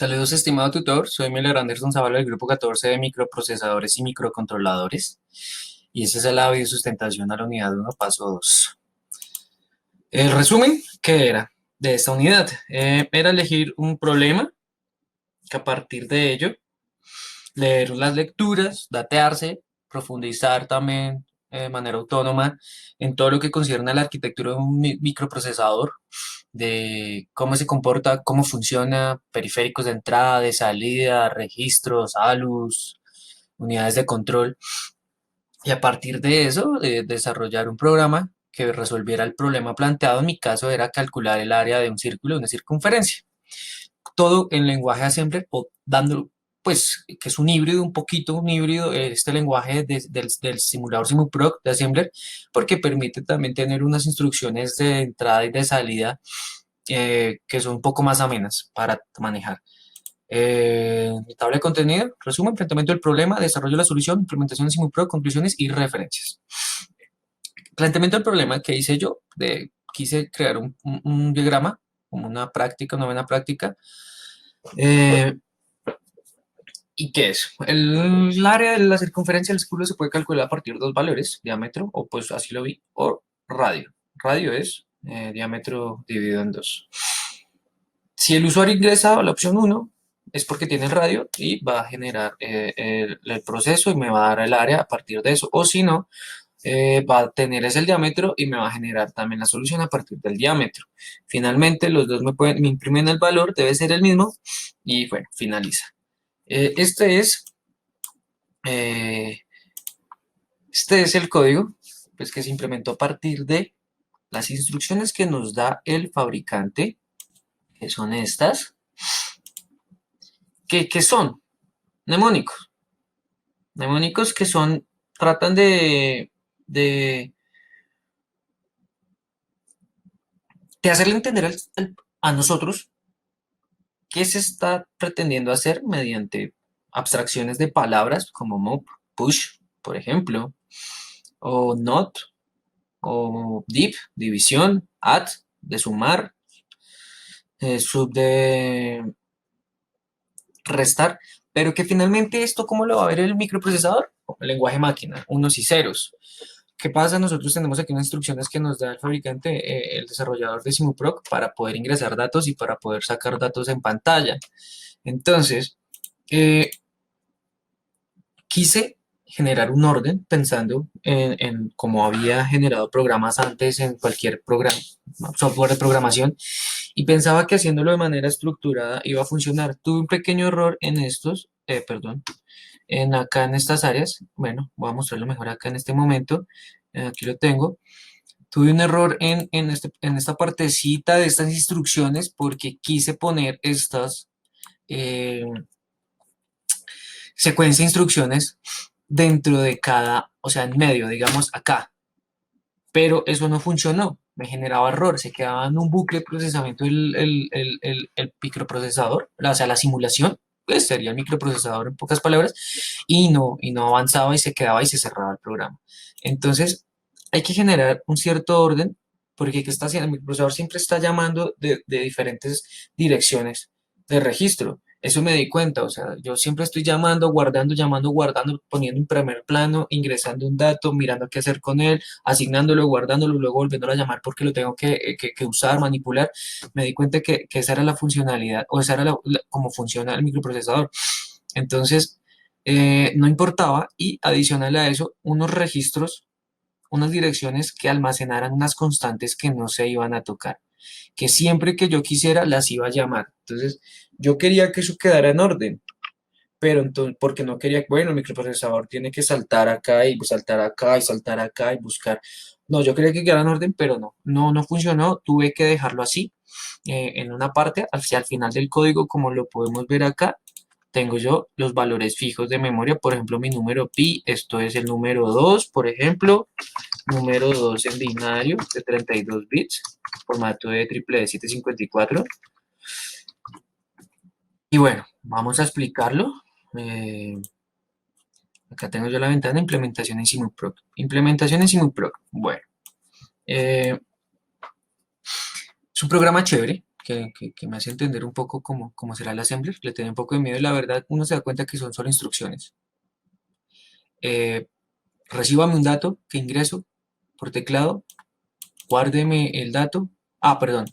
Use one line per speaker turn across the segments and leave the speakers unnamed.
Saludos, estimado tutor. Soy Miller Anderson Zavala del Grupo 14 de Microprocesadores y Microcontroladores. Y ese es el audio de sustentación a la unidad 1, paso 2. El resumen, ¿qué era? De esta unidad. Era elegir un problema que a partir de ello, leer las lecturas, datearse, profundizar también de manera autónoma en todo lo que concierne a la arquitectura de un microprocesador, de cómo se comporta, cómo funciona, periféricos de entrada, de salida, registros, ALUs, unidades de control, y a partir de eso, desarrollar un programa que resolviera el problema planteado. En mi caso era calcular el área de un círculo, de una circunferencia. Todo en lenguaje assembler o dando, pues, que es un híbrido, un poquito un híbrido, este lenguaje del simulador SimuProc de assembler, porque permite también tener unas instrucciones de entrada y de salida que son un poco más amenas para manejar. Mi tabla de contenido, resumen, planteamiento del problema, desarrollo de la solución, implementación de SimuPro, conclusiones y referencias. Planteamiento del problema que hice yo, quise crear un diagrama, como una práctica, una buena práctica. ¿Y qué es? El área de la circunferencia del círculo se puede calcular a partir de dos valores, diámetro, o pues así lo vi, o radio. Radio es diámetro dividido en dos. Si el usuario ingresa a la opción 1, es porque tiene el radio y va a generar el proceso y me va a dar el área a partir de eso. O si no, va a tener ese el diámetro y me va a generar también la solución a partir del diámetro. Finalmente, los dos me imprimen el valor, debe ser el mismo y bueno, finaliza. Eh, este es el código pues, que se implementó a partir de las instrucciones que nos da el fabricante, que son estas. ¿Qué son? Mnemónicos. Mnemónicos que son, tratan de, de hacerle entender a nosotros qué se está pretendiendo hacer mediante abstracciones de palabras como move, push, por ejemplo, o not, o div, división, add, de sumar, sub de restar, pero que finalmente esto, ¿cómo lo va a ver el microprocesador? El lenguaje máquina, unos y ceros. ¿Qué pasa? Nosotros tenemos aquí unas instrucciones que nos da el fabricante, el desarrollador de SimuProc, para poder ingresar datos y para poder sacar datos en pantalla. Entonces, quise generar un orden pensando en cómo había generado programas antes en cualquier programa, software de programación, y pensaba que haciéndolo de manera estructurada iba a funcionar. Tuve un pequeño error en perdón, acá en estas áreas. Bueno, voy a mostrarlo mejor acá en este momento. Aquí lo tengo. Tuve un error en esta partecita de estas instrucciones porque quise poner estas eh, secuencia de instrucciones dentro de cada, o sea, en medio, digamos acá. Pero eso no funcionó, me generaba error, se quedaba en un bucle de procesamiento el microprocesador, o sea, la simulación, pues sería el microprocesador en pocas palabras, y no avanzaba y se quedaba y se cerraba el programa. Entonces, hay que generar un cierto orden, porque ¿qué está haciendo? El microprocesador siempre está llamando de diferentes direcciones de registro. Eso me di cuenta, o sea, yo siempre estoy llamando, guardando, poniendo un primer plano, ingresando un dato, mirando qué hacer con él, asignándolo, guardándolo, luego volviéndolo a llamar porque lo tengo que usar, manipular. Me di cuenta que esa era la funcionalidad, o esa era cómo funciona el microprocesador. Entonces, no importaba, y adicional a eso, unos registros, unas direcciones que almacenaran unas constantes que no se iban a tocar, que siempre que yo quisiera las iba a llamar. Entonces, yo quería que eso quedara en orden, pero entonces, porque no quería, bueno, el microprocesador tiene que saltar acá y saltar acá y saltar acá y buscar. No, yo quería que quedara en orden, pero no funcionó, tuve que dejarlo así, en una parte, hacia el final del código, como lo podemos ver acá, tengo yo los valores fijos de memoria, por ejemplo, mi número pi, esto es el número 2, por ejemplo, número 2 en binario de 32 bits, formato de triple de 754. Y bueno, vamos a explicarlo. Eh, Acá tengo yo la ventana de implementación en SimuProc. Implementación en SimuProc. Bueno, es un programa chévere que me hace entender un poco cómo será el assembler. Le tenía un poco de miedo y la verdad uno se da cuenta que son solo instrucciones. Eh, Recíbame un dato que ingreso por teclado, guárdeme el dato. Ah, perdón,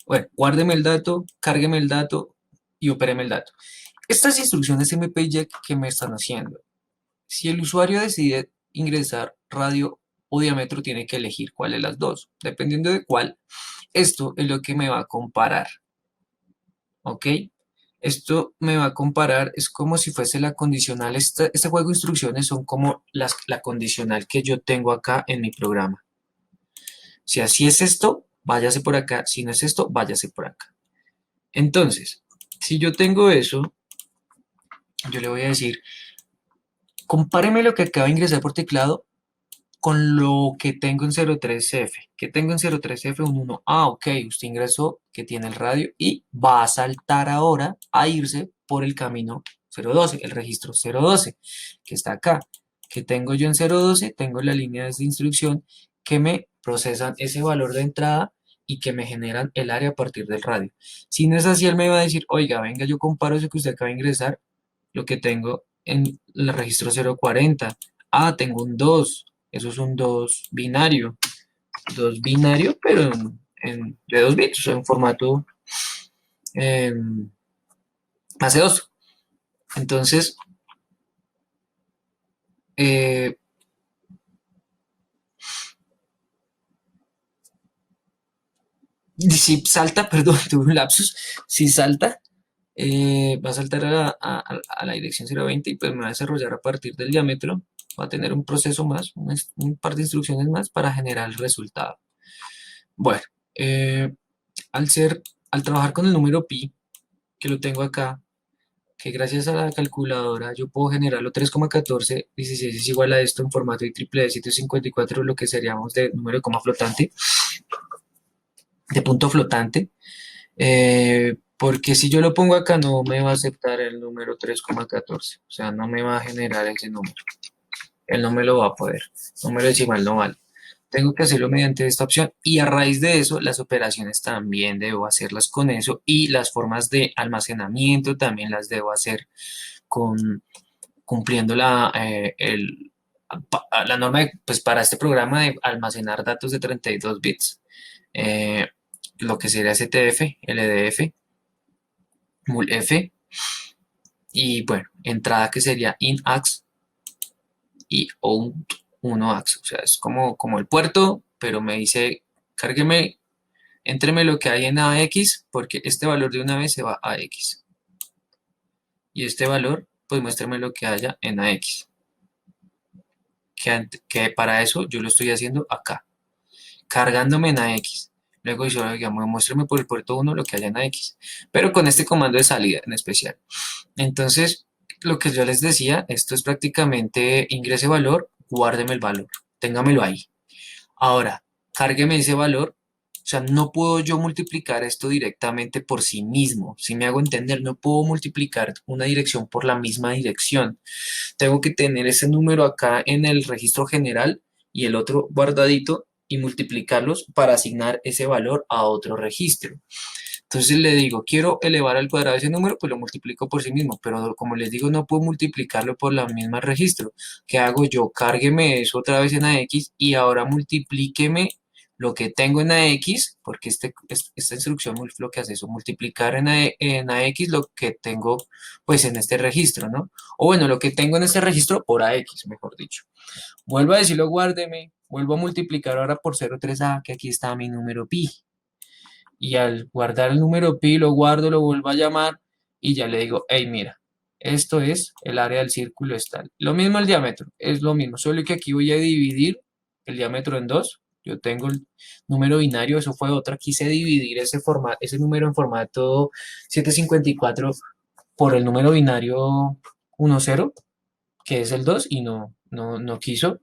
bueno, guárdeme el dato, cárgueme el dato y opéreme el dato. Estas instrucciones MPJACK que me están haciendo. Si el usuario decide ingresar radio o diámetro, tiene que elegir cuál de las dos. Dependiendo de cuál, esto es lo que me va a comparar. ¿Ok? Esto me va a comparar, es como si fuese la condicional. Este juego de instrucciones son como la condicional que yo tengo acá en mi programa. Si así es esto, váyase por acá. Si no es esto, váyase por acá. Entonces, si yo tengo eso, yo le voy a decir, compáreme lo que acaba de ingresar por teclado con lo que tengo en 03F. ¿Qué tengo en 03F? Un 1. Ah, ok, usted ingresó que tiene el radio y va a saltar ahora a irse por el camino 012, el registro 012, que está acá. ¿Qué tengo yo en 012? Tengo las líneas de instrucción que me procesan ese valor de entrada y que me generan el área a partir del radio. Si no es así, él me va a decir, oiga, venga, yo comparo eso que usted acaba de ingresar, lo que tengo en el registro 040. Ah, tengo un 2. Eso es un 2 binario. 2 binario, pero de 2 bits, o sea, en formato AC2. Entonces, eh, si salta, perdón, tuve un lapsus, si salta, va a saltar a la dirección 020 y pues me va a desarrollar a partir del diámetro. Va a tener un proceso más, un par de instrucciones más para generar el resultado. Bueno, eh, al ser, al trabajar con el número pi, que lo tengo acá, que gracias a la calculadora yo puedo generarlo 3,1416 es igual a esto en formato de triple de 754, lo que seríamos de número de coma flotante, de punto flotante, porque si yo lo pongo acá no me va a aceptar el número 3,14, o sea, no me va a generar ese número, él no me lo va a poder, número decimal no vale. Tengo que hacerlo mediante esta opción y a raíz de eso las operaciones también debo hacerlas con eso y las formas de almacenamiento también las debo hacer con, cumpliendo la norma pues para este programa de almacenar datos de 32 bits. Eh, lo que sería STF, LDF, MULF y bueno, entrada que sería INAX y OUT1AX. O sea, es como el puerto, pero me dice, cárgueme, éntreme lo que hay en AX, porque este valor de una vez se va a X. Y este valor, pues muéstrame lo que haya en AX. Que para eso yo lo estoy haciendo acá, cargándome en AX. Luego yo, digamos, muéstrame por el puerto 1 lo que haya en AX, pero con este comando de salida en especial. Entonces, lo que yo les decía, esto es prácticamente ingrese valor, guárdeme el valor, téngamelo ahí. Ahora, cárgueme ese valor. O sea, no puedo yo multiplicar esto directamente por sí mismo. Si me hago entender, no puedo multiplicar una dirección por la misma dirección. Tengo que tener ese número acá en el registro general y el otro guardadito y multiplicarlos para asignar ese valor a otro registro. Entonces le digo, quiero elevar al cuadrado ese número, pues lo multiplico por sí mismo, pero como les digo, no puedo multiplicarlo por la misma registro. ¿Qué hago yo? Cárgueme eso otra vez en AX y ahora multiplíqueme lo que tengo en AX, porque esta instrucción lo que hace es multiplicar en AX lo que tengo pues en este registro, ¿no? O bueno, lo que tengo en este registro por AX, mejor dicho. Vuelvo a decirlo, guárdeme, vuelvo a multiplicar ahora por 0,3a, que aquí está mi número pi. Y al guardar el número pi, lo guardo, lo vuelvo a llamar y ya le digo, hey, mira, esto es el área del círculo es tal. Lo mismo el diámetro, es lo mismo, solo que aquí voy a dividir el diámetro en dos. Yo tengo el número binario, eso fue otra, quise dividir ese número en formato 754 por el número binario 10, que es el 2 y no quiso,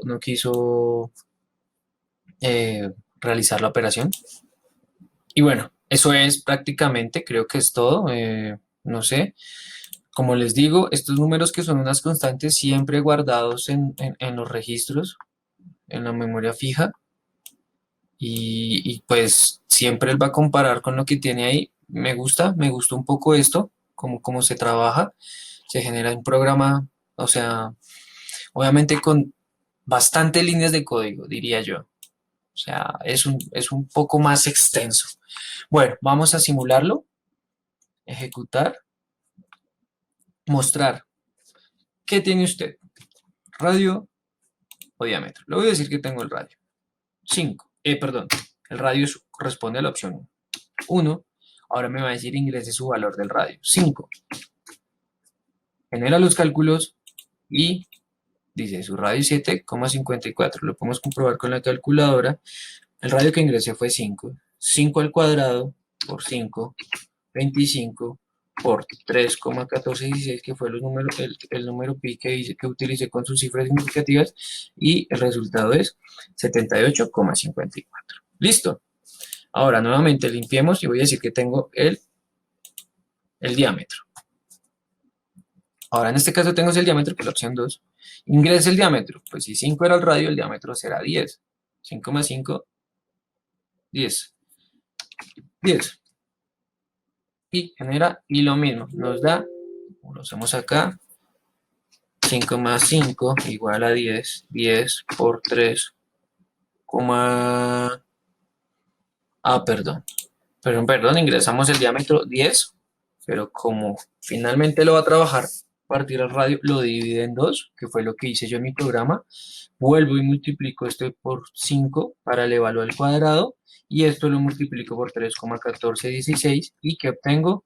no quiso eh, realizar la operación. Y bueno, eso es prácticamente, creo que es todo. No sé, como les digo, estos números que son unas constantes siempre guardados en los registros, en la memoria fija. y pues siempre él va a comparar con lo que tiene ahí. Me gustó un poco esto, como se trabaja, se genera un programa, o sea, obviamente con bastantes líneas de código, diría yo. O sea, es un poco más extenso. Bueno, vamos a simularlo, ejecutar, mostrar. ¿Qué tiene usted? ¿Radio o diámetro? Le voy a decir que tengo el radio. 5. Perdón, el radio corresponde a la opción 1. Ahora me va a decir ingrese su valor del radio. 5. Genera los cálculos y dice su radio 7,54. Lo podemos comprobar con la calculadora. El radio que ingresé fue 5. 5 al cuadrado por 5, 25 por 3,1416, que fue el número pi que utilicé con sus cifras significativas, y el resultado es 78,54. Listo. Ahora nuevamente limpiemos y voy a decir que tengo el diámetro. Ahora en este caso tengo el diámetro, que es la opción 2. Ingrese el diámetro. Pues si 5 era el radio, el diámetro será 10. 5 más 5, 10. 10. Y genera, y lo mismo, nos da, lo hacemos acá, 5 más 5 igual a 10. 10 por 3, perdón. Perdón, ingresamos el diámetro 10, pero como finalmente lo va a trabajar partir al radio, lo divide en 2, que fue lo que hice yo en mi programa. Vuelvo y multiplico esto por 5 para elevarlo al cuadrado, y esto lo multiplico por 3,1416, y que obtengo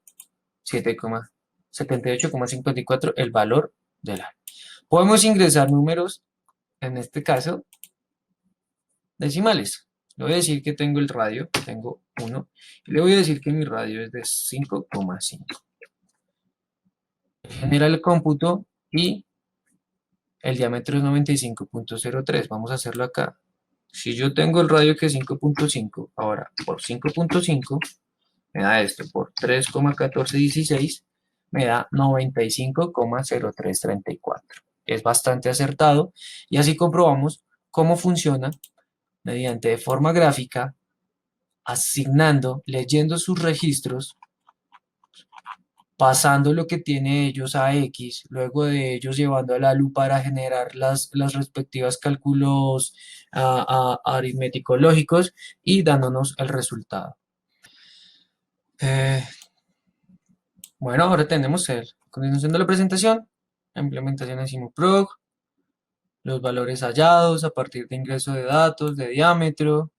78,54, el valor del A. Podemos ingresar números, en este caso, decimales. Le voy a decir que tengo el radio, tengo 1, y le voy a decir que mi radio es de 5,5. Genera el cómputo y el diámetro es 95,03. Vamos a hacerlo acá. Si yo tengo el radio que es 5,5, ahora por 5,5 me da esto, por 3,1416 me da 95,0334. Es bastante acertado, y así comprobamos cómo funciona mediante de forma gráfica, asignando, leyendo sus registros, pasando lo que tiene ellos a X, luego de ellos llevando a la LU para generar las respectivas cálculos aritméticos lógicos, y dándonos el resultado. Bueno, ahora tenemos el continuación de la presentación, la implementación en Simuprog, los valores hallados a partir de ingreso de datos, de diámetro,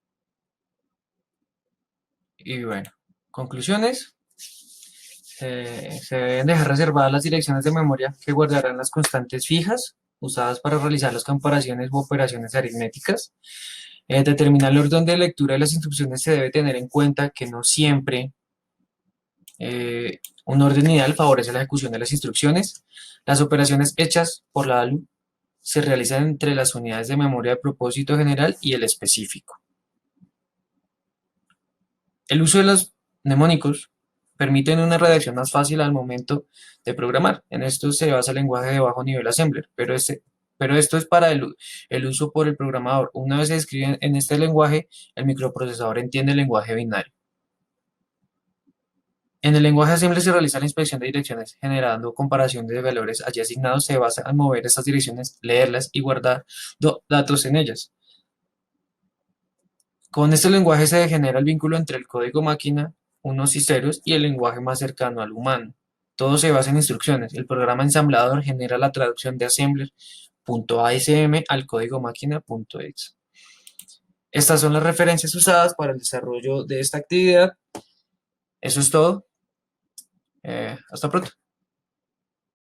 y bueno, conclusiones. Se deben dejar reservadas las direcciones de memoria que guardarán las constantes fijas usadas para realizar las comparaciones u operaciones aritméticas. Determinar el orden de lectura de las instrucciones. Se debe tener en cuenta que no siempre un orden ideal favorece la ejecución de las instrucciones. Las operaciones hechas por la ALU se realizan entre las unidades de memoria de propósito general y el específico. El uso de los mnemónicos permite una redacción más fácil al momento de programar. En esto se basa el lenguaje de bajo nivel assembler, pero esto es para el uso por el programador. Una vez se escribe en este lenguaje, el microprocesador entiende el lenguaje binario. En el lenguaje assembler se realiza la inspección de direcciones, generando comparación de valores allí asignados. Se basa en mover estas direcciones, leerlas y guardar datos en ellas. Con este lenguaje se genera el vínculo entre el código máquina, unos y ceros, y el lenguaje más cercano al humano. Todo se basa en instrucciones. El programa ensamblador genera la traducción de assembler.asm al código máquina.exe. Estas son las referencias usadas para el desarrollo de esta actividad. Eso es todo. Hasta pronto.